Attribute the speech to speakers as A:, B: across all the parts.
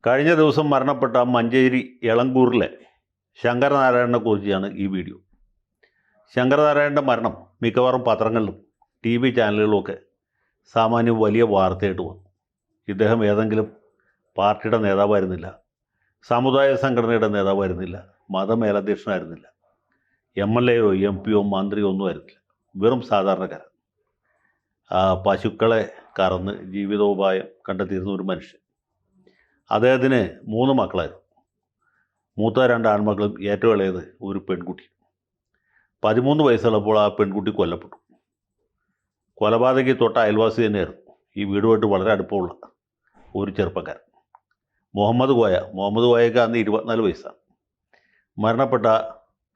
A: കഴിഞ്ഞ ദിവസം മരണപ്പെട്ട മഞ്ചേരി എളങ്കൂറിലെ ശങ്കരനാരായണനെ കുറിച്ചാണ് ഈ വീഡിയോ. ശങ്കരനാരായണൻ്റെ മരണം മിക്കവാറും പത്രങ്ങളിലും ടി വി ചാനലുകളിലുമൊക്കെ സാമാന്യം വലിയ വാർത്തയായിട്ട് വന്നു. ഇദ്ദേഹം ഏതെങ്കിലും പാർട്ടിയുടെ നേതാവായിരുന്നില്ല, സമുദായ സംഘടനയുടെ നേതാവായിരുന്നില്ല, മതമേലധ്യക്ഷനായിരുന്നില്ല, MLA യോ MP യോ മന്ത്രിയോ ഒന്നും ആയിരുന്നില്ല. വെറും സാധാരണക്കാരൻ. പശുക്കളെ കറന്ന് ജീവിതോപായം കണ്ടെത്തിയിരുന്ന ഒരു മനുഷ്യൻ. അദ്ദേഹത്തിന് 3 മക്കളായിരുന്നു. മൂത്ത 2 ആൺമക്കളും ഏറ്റവും ഇളയത് ഒരു പെൺകുട്ടി. 13 വയസ്സുള്ളപ്പോൾ ആ പെൺകുട്ടി കൊല്ലപ്പെട്ടു. കൊലപാതകി തൊട്ട അയൽവാസി തന്നെയായിരുന്നു. ഈ വീടുമായിട്ട് വളരെ അടുപ്പമുള്ള ഒരു ചെറുപ്പക്കാരൻ, മുഹമ്മദ് കോയ. മുഹമ്മദ് കോയയ്ക്ക് അന്ന് 24 വയസ്സാണ്. മരണപ്പെട്ട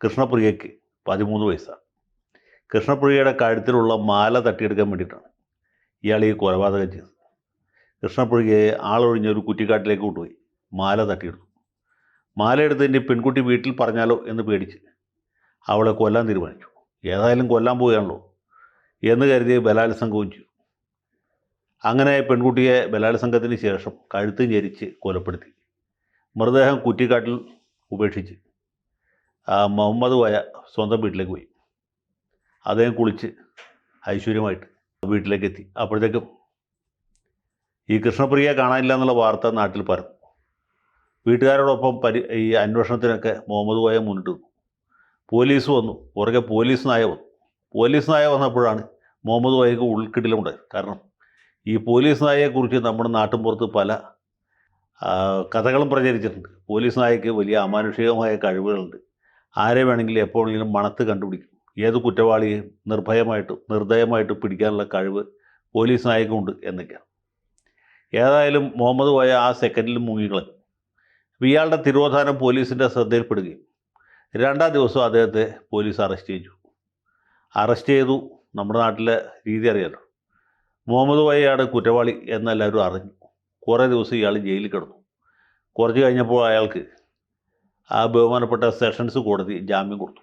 A: കൃഷ്ണപ്രിയയ്ക്ക് 13 വയസ്സാണ്. കൃഷ്ണപ്രിയയുടെ കഴുത്തിലുള്ള മാല തട്ടിയെടുക്കാൻ വേണ്ടിയിട്ടാണ് ഇയാൾ ഈ കൊലപാതകം ചെയ്തത്. കൃഷ്ണപ്രിയയെ ആളൊഴിഞ്ഞൊരു കുറ്റിക്കാട്ടിലേക്ക് കൊണ്ടുപോയി മാല തട്ടിയെടുത്തു. മാല എടുത്തതിൻ്റെ പെൺകുട്ടി വീട്ടിൽ പറഞ്ഞാലോ എന്ന് പേടിച്ച് അവളെ കൊല്ലാൻ തീരുമാനിച്ചു. ഏതായാലും കൊല്ലാൻ പോവുകയാണല്ലോ എന്ന് കരുതി ബലാത്സംഗവും ചെയ്തു. അങ്ങനെ പെൺകുട്ടിയെ ബലാത്സംഗത്തിന് ശേഷം കഴുത്ത് ഞെരിച്ച് കൊലപ്പെടുത്തി മൃതദേഹം കുറ്റിക്കാട്ടിൽ ഉപേക്ഷിച്ച് മുഹമ്മദ് കോയ സ്വന്തം വീട്ടിലേക്ക് പോയി. അദ്ദേഹം കുളിച്ച് ഐശ്വര്യമായിട്ട് വീട്ടിലേക്ക് എത്തി. അപ്പോഴത്തേക്കും ഈ കൃഷ്ണപ്രിയയെ കാണാനില്ല എന്നുള്ള വാർത്ത നാട്ടിൽ പരന്നു. വീട്ടുകാരോടൊപ്പം ഈ അന്വേഷണത്തിനൊക്കെ മുഹമ്മദ് കോയ മുന്നിട്ട് നിന്നു. പോലീസ് വന്നു, പുറകെ പോലീസ് നായ വന്നു. പോലീസ് നായ വന്നപ്പോഴാണ് മുഹമ്മദ് കോയക്ക് ഉൾക്കിടിലുണ്ടായത്. കാരണം ഈ പോലീസ് നായയെക്കുറിച്ച് നമ്മുടെ നാട്ടിൻപുറത്ത് പല കഥകളും പ്രചരിച്ചിട്ടുണ്ട്. പോലീസ് നായയ്ക്ക് വലിയ അമാനുഷികമായ കഴിവുകളുണ്ട്. ആരെ വേണമെങ്കിലും എപ്പോൾ വേണമെങ്കിലും മണത്ത് കണ്ടുപിടിക്കും. ഏത് കുറ്റവാളിയെയും നിർദ്ദയമായിട്ട് പിടിക്കാനുള്ള കഴിവ് പോലീസ് നായക്കുണ്ട് എന്നൊക്കെയാണ്. ഏതായാലും മുഹമ്മദ് കോയ ആ സെക്കൻഡിൽ മുങ്ങിക്കളഞ്ഞു. ഇയാളുടെ തിരോധാനം പോലീസിൻ്റെ ശ്രദ്ധയിൽപ്പെടുകയും 2-ാം ദിവസം അദ്ദേഹത്തെ പോലീസ് അറസ്റ്റ് ചെയ്തു. നമ്മുടെ നാട്ടിലെ രീതി അറിയാലോ. മുഹമ്മദ് കോയയാണ് കുറ്റവാളി എന്നെല്ലാവരും അറിഞ്ഞു. കുറേ ദിവസം ഇയാൾ ജയിലിൽ കിടന്നു. കുറച്ച് കഴിഞ്ഞപ്പോൾ അയാൾക്ക് ആ ബഹുമാനപ്പെട്ട സെഷൻസ് കോടതി ജാമ്യം കൊടുത്തു.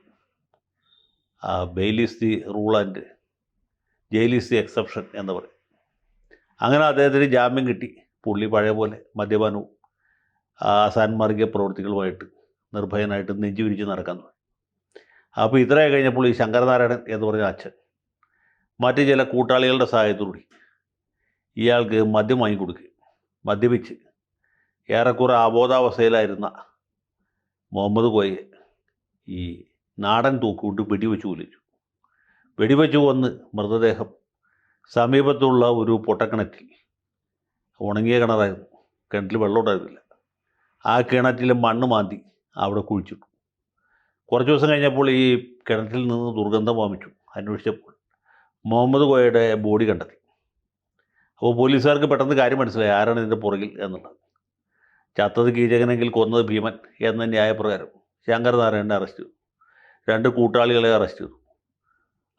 A: Bail is the rule and jail is the exception എന്ന് പറയും. അങ്ങനെ അദ്ദേഹത്തിന് ജാമ്യം കിട്ടി. പുള്ളി പഴയ പോലെ മദ്യപാനവും അസാൻമാർഗിക പ്രവൃത്തികളുമായിട്ട് നിർഭയനായിട്ട് നെഞ്ചു വിരിച്ച് നടക്കാൻ തുടങ്ങി. അപ്പോൾ ഇത്രയും കഴിഞ്ഞപ്പോൾ ഈ ശങ്കരനാരായണൻ എന്ന് പറഞ്ഞ അച്ഛൻ മറ്റ് ചില കൂട്ടാളികളുടെ സഹായത്തോടുകൂടി ഇയാൾക്ക് മദ്യം വാങ്ങിക്കൊടുക്കുകയും മദ്യപിച്ച് ഏറെക്കുറെ അബോധാവസ്ഥയിലായിരുന്ന മുഹമ്മദ് കോയയെ ഈ നാടൻ തൂക്കുകൊണ്ട് വെടിവെച്ച് കൊന്ന് മൃതദേഹം സമീപത്തുള്ള ഒരു പൊട്ടക്കിണറ്റിൽ, ഉണങ്ങിയ കിണറായിരുന്നു, കിണറ്റിൽ വെള്ളം ഉണ്ടായിരുന്നില്ല, ആ കിണറ്റിൽ മണ്ണ് മാന്തി അവിടെ കുഴിച്ചിട്ടു. കുറച്ച് ദിവസം കഴിഞ്ഞപ്പോൾ ഈ കിണറ്റിൽ നിന്ന് ദുർഗന്ധം വമിച്ചു. അന്വേഷിച്ചപ്പോൾ മുഹമ്മദ് കോയയുടെ ബോഡി കണ്ടെത്തി. അപ്പോൾ പോലീസുകാർക്ക് പെട്ടെന്ന് കാര്യം മനസ്സിലായി ആരാണ് ഇതിൻ്റെ പുറകിൽ എന്നുള്ളത്. ചത്തത് കീചകനെങ്കിൽ കൊന്നത് ഭീമൻ എന്ന ന്യായപ്രകാരം ശങ്കരനാരായണനെ അറസ്റ്റ് ചെയ്തു. 2 കൂട്ടാളികളെ അറസ്റ്റ് ചെയ്തു.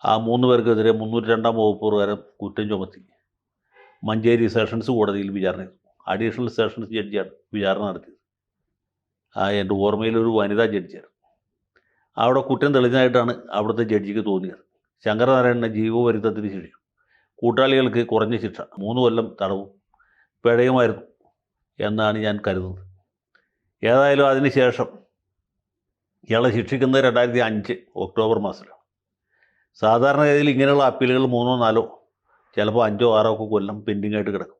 A: ആ 3 പേർക്കെതിരെ 302-ാം വകുപ്പ് പ്രകാരം കുറ്റം ചുമത്തി മഞ്ചേരി സെഷൻസ് കോടതിയിൽ വിചാരണ ചെയ്തു. അഡീഷണൽ സെഷൻസ് ജഡ്ജിയാണ് വിചാരണ നടത്തിയത്. എൻ്റെ ഓർമ്മയിലൊരു വനിതാ ജഡ്ജിയാണ്. അവിടെ കുറ്റം തെളിഞ്ഞതായിട്ടാണ് അവിടുത്തെ ജഡ്ജിക്ക് തോന്നിയത്. ശങ്കരനാരായണനെ ജീവപര്യന്തത്തിന് ശിക്ഷിച്ചു. കൂട്ടാളികൾക്ക് കുറഞ്ഞ ശിക്ഷ 3 കൊല്ലം തടവും പിഴയുമായിരുന്നു എന്നാണ് ഞാൻ കരുതുന്നത്. ഏതായാലും അതിനുശേഷം ഇയാളെ ശിക്ഷിക്കുന്നത് 2005 ഒക്ടോബർ മാസത്തിലാണ്. സാധാരണഗതിയിൽ ഇങ്ങനെയുള്ള അപ്പീലുകൾ 3-4 ചിലപ്പോൾ 5-6 ഒക്കെ കൊല്ലം പെൻഡിങ് ആയിട്ട് കിടക്കും.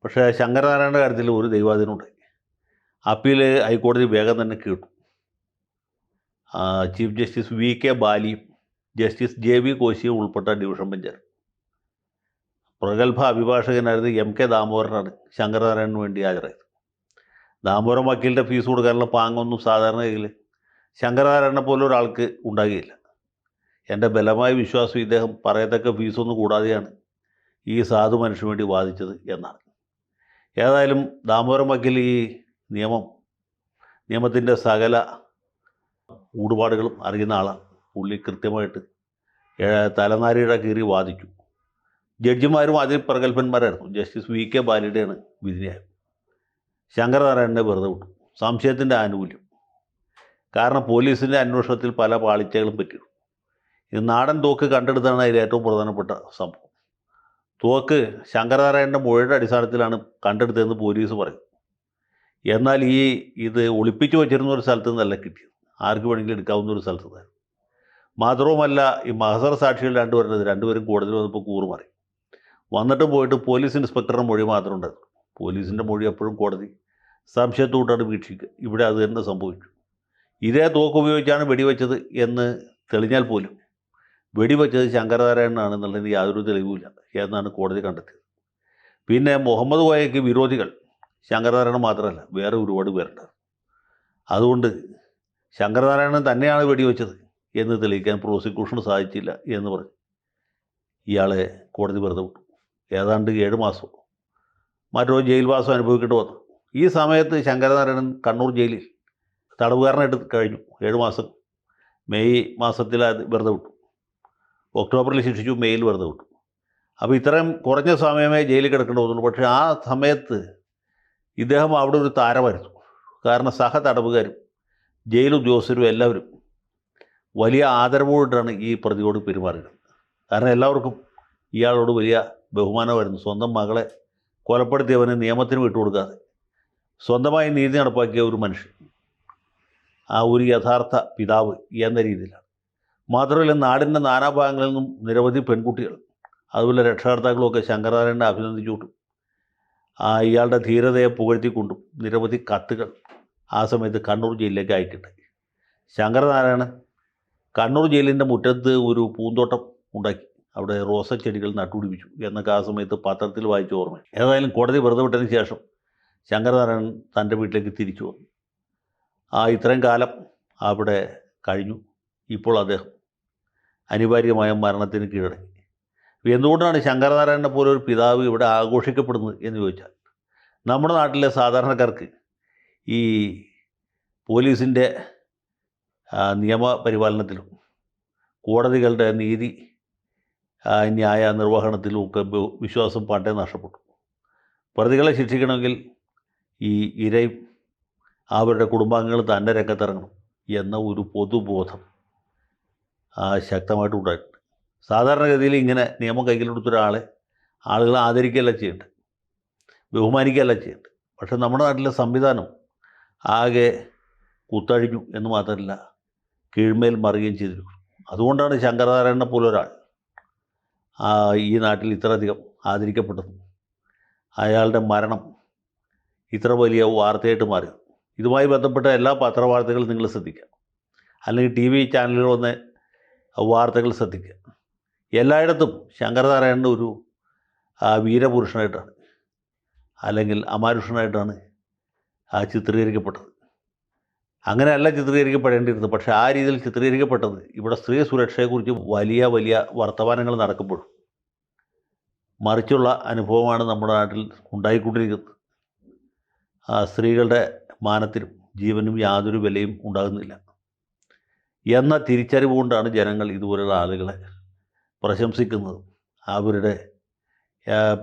A: പക്ഷേ ശങ്കരനാരായണൻ്റെ കാര്യത്തിൽ ഒരു ദൈവാധീനം ഉണ്ടായി. അപ്പീൽ ഹൈക്കോടതി വേഗം തന്നെ കേട്ടു. ചീഫ് ജസ്റ്റിസ് VK ബാലിയും ജസ്റ്റിസ് JV കോശിയും ഉൾപ്പെട്ട ഡിവിഷൻ ബെഞ്ചാണ്. പ്രഗത്ഭ അഭിഭാഷകനായിരുന്ന MK ദാമോദരനാണ് ശങ്കരനാരായണന് വേണ്ടി ഹാജരായത്. ദാമോദരൻ വക്കീലിൻ്റെ ഫീസ് കൊടുക്കാനുള്ള പാങ്ങൊന്നും സാധാരണഗതിയിൽ ശങ്കരനാരായണനെ പോലെ ഒരാൾക്ക് ഉണ്ടാകുകയില്ല. എൻ്റെ ബലമായ വിശ്വാസം ഇദ്ദേഹം പറയത്തക്ക ഫീസൊന്നും കൂടാതെയാണ് ഈ സാധു മനുഷ്യന് വേണ്ടി വാദിച്ചത് എന്നാണ്. ഏതായാലും ദാമോദരൻ വക്കീൽ ഈ നിയമത്തിൻ്റെ സകല ഊടുപാടുകളും അറിയുന്ന ആളാണ്. പുള്ളി കൃത്യമായിട്ട് തലനാരിഴ കീറി വാദിച്ചു. ജഡ്ജിമാരും അതിൽ പ്രഗത്ഭന്മാരായിരുന്നു. Justice VK ബാലിയുടെയാണ് വിധിന്യായം. ശങ്കരനാരായണനെ വെറുതെ വിട്ടു. സംശയത്തിൻ്റെ ആനുകൂല്യം. കാരണം പോലീസിൻ്റെ അന്വേഷണത്തിൽ പല പാളിച്ചകളും പറ്റിയിരുന്നു. ഇത് നാടൻ തോക്ക് കണ്ടെടുത്താണ് അതിൽ ഏറ്റവും പ്രധാനപ്പെട്ട സംഭവം. തോക്ക് ശങ്കരനാരായണൻ്റെ മൊഴിയുടെ അടിസ്ഥാനത്തിലാണ് കണ്ടെടുത്തതെന്ന് പോലീസ് പറയും. എന്നാൽ ഇത് ഒളിപ്പിച്ചു വച്ചിരുന്ന ഒരു സ്ഥലത്ത് നിന്നല്ല കിട്ടിയത്, ആർക്ക് വേണമെങ്കിലും എടുക്കാവുന്ന ഒരു സ്ഥലത്ത് നിന്നായിരുന്നു. മാത്രവുമല്ല, ഈ മഹസർ സാക്ഷികൾ രണ്ടുപേരും കോടതിയിൽ വന്നപ്പോൾ കൂറുമാറി. വന്നിട്ടും പോയിട്ട് പോലീസ് ഇൻസ്പെക്ടറുടെ മൊഴി മാത്രം ഉണ്ടായിരുന്നു. പോലീസിൻ്റെ മൊഴി എപ്പോഴും കോടതി സംശയത്തോട്ടാണ് വീക്ഷിക്കുക. ഇവിടെ അത് തന്നെ സംഭവിച്ചു. ഇതേ തോക്ക് ഉപയോഗിച്ചാണ് വെടിവെച്ചത് എന്ന് തെളിഞ്ഞാൽ പോലും വെടിവെച്ചത് ശങ്കരനാരായണനാണെന്നുള്ളതിന് യാതൊരു തെളിവുമില്ല എന്നാണ് കോടതി കണ്ടെത്തിയത്. പിന്നെ മുഹമ്മദ് കോയയ്ക്ക് വിരോധികൾ ശങ്കരനാരായണൻ മാത്രമല്ല, വേറെ ഒരുപാട് പേരുണ്ട്. അതുകൊണ്ട് ശങ്കരനാരായണൻ തന്നെയാണ് വെടിവെച്ചത് എന്ന് തെളിയിക്കാൻ പ്രോസിക്യൂഷന് സാധിച്ചില്ല എന്ന് പറഞ്ഞു ഇയാളെ കോടതി വെറുതെ വിട്ടു. ഏതാണ്ട് 7 മാസമോ മറ്റോ ജയിൽവാസം അനുഭവിക്കേണ്ടി വന്നു. ഈ സമയത്ത് ശങ്കരനാരായണൻ കണ്ണൂർ ജയിലിൽ തടവുകാരനായിട്ട് കഴിഞ്ഞു 7 മാസം. മെയ് മാസത്തിൽ അത് വെറുതെ വിട്ടു. ഒക്ടോബറിൽ ശിക്ഷിച്ചു, മെയ്യിൽ വെറുതെ വിട്ടു. അപ്പോൾ ഇത്രയും കുറഞ്ഞ സമയമേ ജയിലിൽ കിടക്കേണ്ടി വന്നുള്ളൂ. പക്ഷേ ആ സമയത്ത് ഇദ്ദേഹം അവിടെ ഒരു താരമായിരുന്നു. കാരണം തടവുകാരും ജയിൽ ഉദ്യോഗസ്ഥരും എല്ലാവരും വലിയ ആദരവോടാണ് ഈ പ്രതിയോട് പെരുമാറിയത്. കാരണം എല്ലാവർക്കും ഇയാളോട് വലിയ ബഹുമാനമായിരുന്നു. സ്വന്തം മകളെ കൊലപ്പെടുത്തിയവന് നിയമത്തിന് വിട്ടുകൊടുക്കാതെ സ്വന്തമായി നീതി നടപ്പാക്കിയ ഒരു മനുഷ്യൻ, ആ ഒരു യഥാർത്ഥ പിതാവ് എന്ന രീതിയിലാണ്. മാത്രമല്ല, നാടിൻ്റെ നാനാഭാഗങ്ങളിൽ നിന്നും നിരവധി പെൺകുട്ടികൾ അതുപോലെ രക്ഷകർത്താക്കളുമൊക്കെ ശങ്കരനാരായണനെ അഭിനന്ദിച്ചുകൊണ്ടും ഇയാളുടെ ധീരതയെ പുകഴ്ത്തിക്കൊണ്ടും നിരവധി കത്തുകൾ ആ സമയത്ത് കണ്ണൂർ ജയിലിലേക്ക് അയക്കട്ടെ. ശങ്കരനാരായണൻ കണ്ണൂർ ജയിലിൻ്റെ മുറ്റത്ത് ഒരു പൂന്തോട്ടം ഉണ്ടാക്കി അവിടെ റോസച്ചെടികൾ നട്ടുപിടിപ്പിച്ചു എന്നൊക്കെ ആ സമയത്ത് പത്രത്തിൽ വായിച്ച ഓർമ്മ. ഏതായാലും കോടതി വെറുതെ വിട്ടതിന് ശേഷം ശങ്കരനാരായണൻ തൻ്റെ വീട്ടിലേക്ക് തിരിച്ചു വന്നു. ഇത്രയും കാലം അവിടെ കഴിഞ്ഞു. ഇപ്പോൾ അദ്ദേഹം അനിവാര്യമായ മരണത്തിന് കീഴടങ്ങി. എന്തുകൊണ്ടാണ് ശങ്കരനാരായണനെ പോലെ ഒരു പിതാവ് ഇവിടെ ആഘോഷിക്കപ്പെടുന്നത് എന്ന് ചോദിച്ചാൽ, നമ്മുടെ നാട്ടിലെ സാധാരണക്കാർക്ക് ഈ പോലീസിൻ്റെ നിയമപരിപാലനത്തിലും കോടതികളുടെ നീതി ന്യായ നിർവഹണത്തിലും ഒക്കെ വിശ്വാസം പണ്ടേ നഷ്ടപ്പെട്ടു. പ്രതികളെ ശിക്ഷിക്കണമെങ്കിൽ ഈ ഇരയും അവരുടെ കുടുംബാംഗങ്ങൾ തന്നെ രംഗത്തിറങ്ങണം എന്ന ഒരു പൊതുബോധം ശക്തമായിട്ടുണ്ടായിട്ടുണ്ട്. സാധാരണഗതിയിൽ ഇങ്ങനെ നിയമം കൈകളിലെടുത്ത ഒരാളെ ആളുകൾ ആദരിക്കുകയല്ല ചെയ്യേണ്ടത്, ബഹുമാനിക്കുകയല്ല ചെയ്യേണ്ടത്. പക്ഷേ നമ്മുടെ നാട്ടിലെ സംവിധാനം ആകെ കുത്തഴിഞ്ഞു എന്ന് മാത്രമല്ല, കീഴ്മേൽ മറുകയും ചെയ്തിരിക്കുന്നു. അതുകൊണ്ടാണ് ശങ്കരനാരായണനെ പോലെ ഒരാൾ ഈ നാട്ടിൽ ഇത്രയധികം ആദരിക്കപ്പെട്ടത്. അയാളുടെ മരണം ഇത്ര വലിയ വാർത്തയായിട്ട് മാറി. ഇതുമായി ബന്ധപ്പെട്ട എല്ലാ പത്രവാർത്തകളും നിങ്ങൾ ശ്രദ്ധിക്കുക, അല്ലെങ്കിൽ TV ചാനലുകൾ വന്ന് വാർത്തകൾ ശ്രദ്ധിക്കുക. എല്ലായിടത്തും ശങ്കരനാരായണൻ ഒരു വീരപുരുഷനായിട്ടാണ് അല്ലെങ്കിൽ അമാനുഷനായിട്ടാണ് ചിത്രീകരിക്കപ്പെട്ടത്. അങ്ങനെയല്ല ചിത്രീകരിക്കപ്പെടേണ്ടിയിരുന്നത്. പക്ഷേ ആ രീതിയിൽ ചിത്രീകരിക്കപ്പെട്ടത് ഇവിടെ സ്ത്രീ സുരക്ഷയെക്കുറിച്ച് വലിയ വലിയ വർത്തമാനങ്ങൾ നടക്കുമ്പോഴും മറിച്ചുള്ള അനുഭവമാണ് നമ്മുടെ നാട്ടിൽ ഉണ്ടായിക്കൊണ്ടിരിക്കുന്നത്. സ്ത്രീകളുടെ മാനത്തിനും ജീവനും യാതൊരു വിലയും ഉണ്ടാകുന്നില്ല എന്ന തിരിച്ചറിവ് കൊണ്ടാണ് ജനങ്ങൾ ഇതുപോലുള്ള ആളുകളെ പ്രശംസിക്കുന്നതും അവരുടെ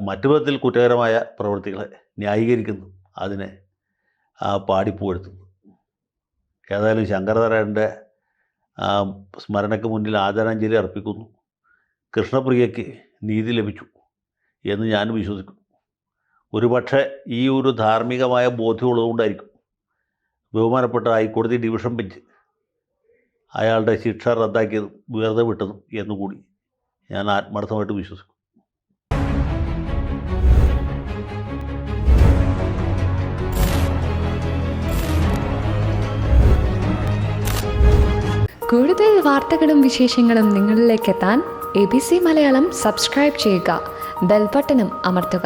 A: മറ്റു വിധത്തിൽ കുറ്റകരമായ പ്രവൃത്തികളെ ന്യായീകരിക്കുന്നതും അതിനെ പാടിപ്പുകഴ്ത്തുന്നു. ഏതായാലും ശങ്കരനാരായണൻ്റെ സ്മരണയ്ക്ക് മുന്നിൽ ആദരാഞ്ജലി അർപ്പിക്കുന്നു. കൃഷ്ണപ്രിയയ്ക്ക് നീതി ലഭിച്ചു എന്ന് ഞാൻ വിശ്വസിക്കുന്നു. ഒരുപക്ഷെ ഈ ഒരു ധാർമ്മികമായ ബോധ്യമുള്ളതുകൊണ്ടായിരിക്കും ബഹുമാനപ്പെട്ട ഹൈക്കോടതി ഡിവിഷൻ ബെഞ്ച് അയാളുടെ ശിക്ഷ റദ്ദാക്കിയതും വെറുതെ വിട്ടതും എന്നുകൂടി ഞാൻ ആത്മാർത്ഥമായിട്ട് വിശ്വസിക്കുന്നു.
B: കൂടുതൽ വാർത്തകളും വിശേഷങ്ങളും നിങ്ങളിലേക്ക് എത്താൻ ABC മലയാളം സബ്സ്ക്രൈബ് ചെയ്യുക, ബെൽ ബട്ടണും അമർത്തുക.